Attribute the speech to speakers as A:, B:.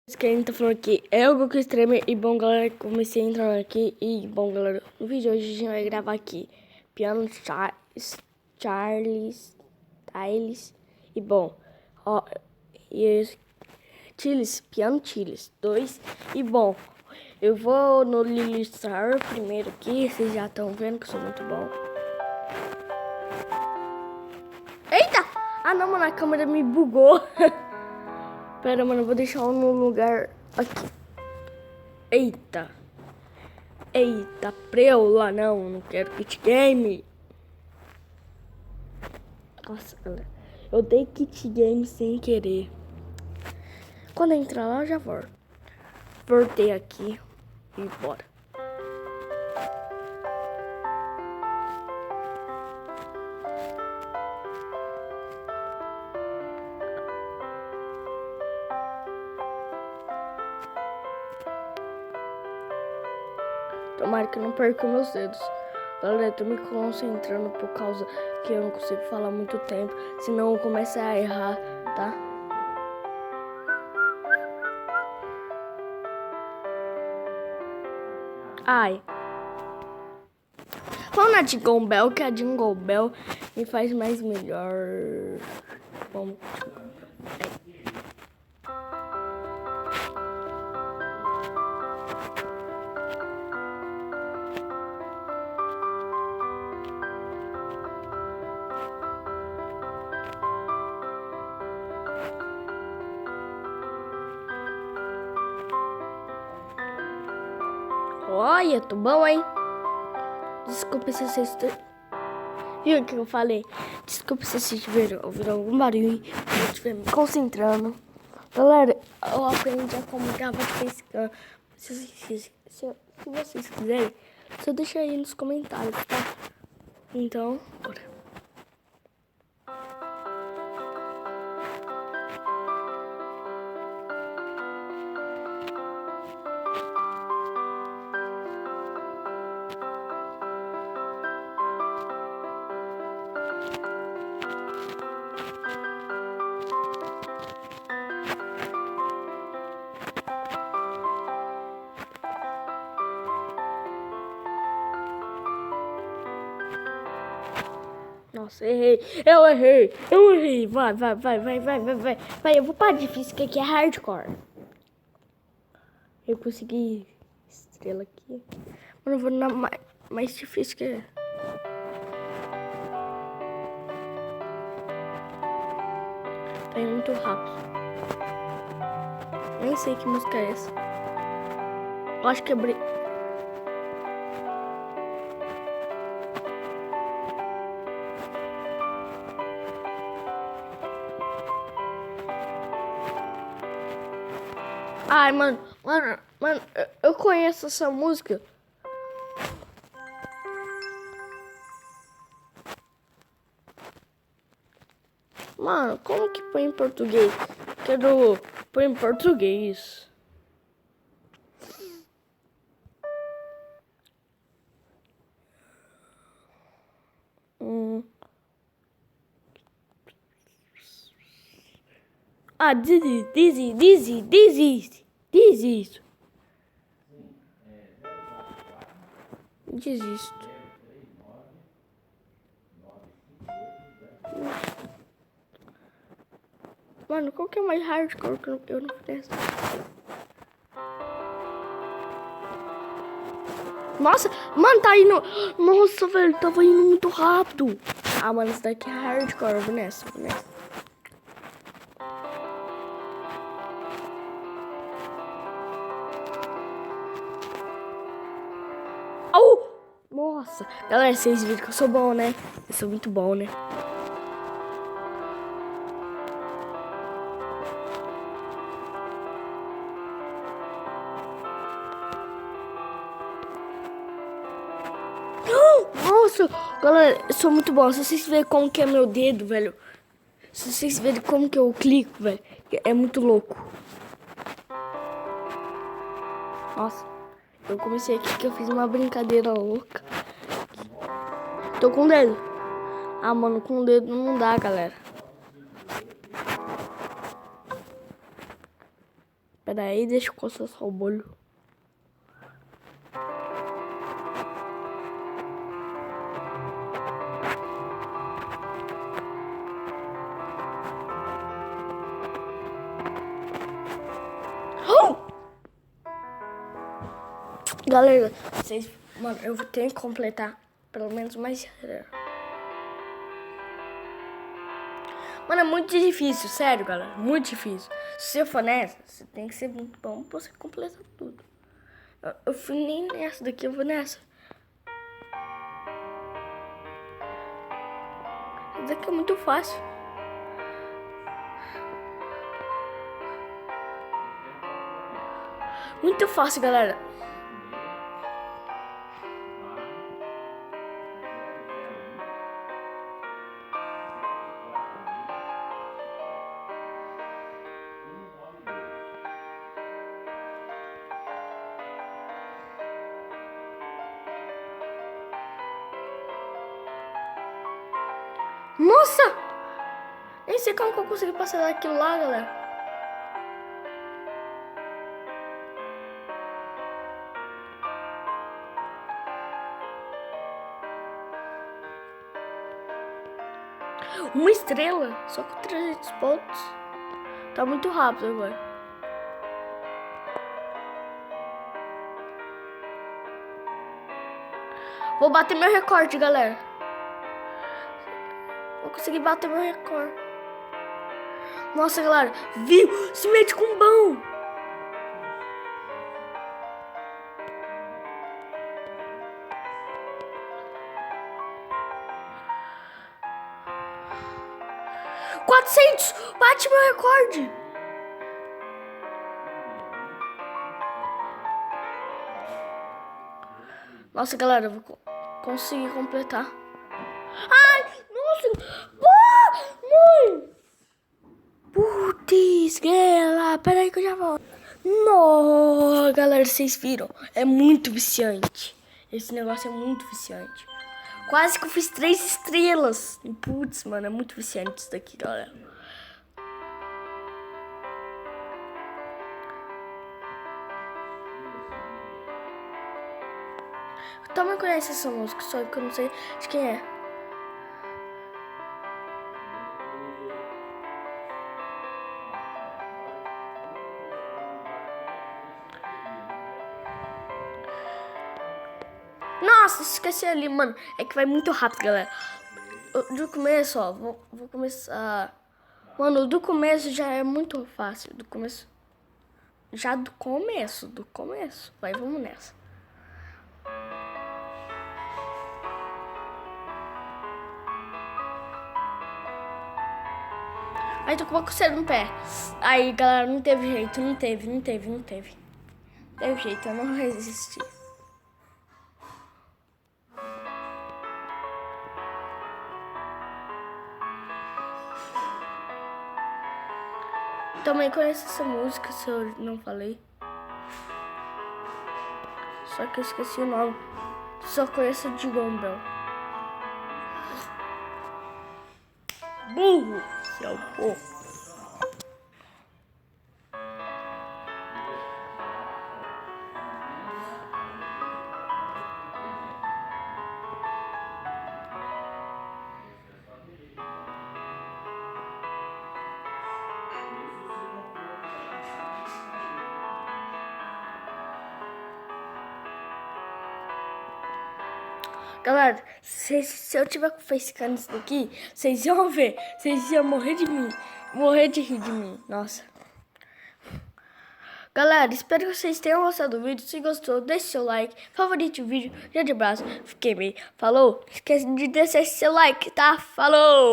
A: Quem tá falando aqui é o Goku Extreme. E bom, galera, comecei entrando aqui. E bom, galera, no vídeo de hoje a gente vai gravar aqui Piano Charles Tiles. E bom, ó, e Chiles, Piano Chiles 2. E bom, eu vou no Lily Star primeiro aqui. Vocês já estão vendo que eu sou muito bom. Eita! Ah não, mano, a câmera me bugou. Pera, mano, eu vou deixar no lugar aqui. Eita. Eita, preula, não quero kit game. Nossa, galera, eu dei kit game sem querer. Quando eu entrar lá, eu já volto. Voltei aqui e bora. Tomara que eu não perca meus dedos. Galera, eu tô me concentrando por causa que eu não consigo falar muito tempo. Senão eu começo a errar, tá? Ai. Vamos na Jingle Bell, que a Jingle Bell me faz mais melhor. Vamos. Olha, tô bom, hein? Desculpa se vocês... Viu o que eu falei? Desculpa se vocês ouviram algum barulho. Eu estiver me concentrando. Galera, eu aprendi a como gravar de facecam. Se vocês quiserem, só deixa aí nos comentários, tá? Então, bora. Nossa, errei. Eu errei. Vai. Vai, eu vou pra difícil, que aqui é hardcore. Eu consegui estrela aqui. Mas eu vou na mais difícil que é. Tá indo muito rápido. Nem sei que música é essa. Eu acho que é Ai, mano, eu conheço essa música. Mano, como que põe em português? Quero pôr em português. Ah, desiste. Desisto. Mano, qual que é mais hardcore que eu não presto? Nossa, mano, tá indo... Nossa, velho, tava indo muito rápido. Ah, mano, isso daqui é hardcore, vou nessa. Nossa, galera, vocês viram que eu sou bom, né? Eu sou muito bom, né? Nossa, galera, eu sou muito bom. Se vocês verem como que é meu dedo, velho. Se vocês verem como que eu clico, velho. É muito louco. Nossa, eu comecei aqui que eu fiz uma brincadeira louca. Tô com o dedo. Ah, mano, com o dedo não dá, galera. Pera aí, deixa eu coçar só o molho. Galera, vocês, mano, eu tenho que completar pelo menos mais. Mano, é muito difícil, sério, galera, muito difícil. Se você for nessa, você tem que ser muito bom pra você completar tudo. Eu fui nem nessa daqui, eu vou nessa. Isso daqui é muito fácil. Muito fácil, galera. Nossa! Nem sei como que eu consegui passar daquilo lá, galera. Uma estrela, só com 300 pontos. Tá muito rápido agora. Vou bater meu recorde, galera. Vou conseguir bater meu recorde. Nossa, galera, viu? Se mete com bom. Bate meu recorde. Nossa, galera, eu vou conseguir completar. Ai, nossa. Mãe. Putz, grela. Pera aí que eu já volto. Nossa, galera, vocês viram? É muito viciante. Esse negócio é muito viciante. Quase que eu fiz 3 estrelas. Putz, mano, é muito viciante isso daqui, galera. Eu também conheço essa música, só que eu não sei de quem é. Nossa, esqueci ali, mano. É que vai muito rápido, galera. Do começo, ó, vou começar. Mano, do começo já é muito fácil. Do começo. Já do começo. Vai, vamos nessa. Aí tô com uma coceira no pé. Aí, galera, não teve jeito. Não teve. Teve jeito, eu não resisti. Também conheço essa música, se eu não falei. Só que eu esqueci o nome. Só conheço de Gumbel. Burro, seu porco. Galera, se eu tiver com facecam nisso daqui, vocês iam ver. Vocês iam morrer de mim. Morrer de rir de mim. Nossa. Galera, espero que vocês tenham gostado do vídeo. Se gostou, deixe seu like. Favorite o vídeo. Grande abraço. Fiquei bem. Falou. Esquece de deixar seu like, tá? Falou.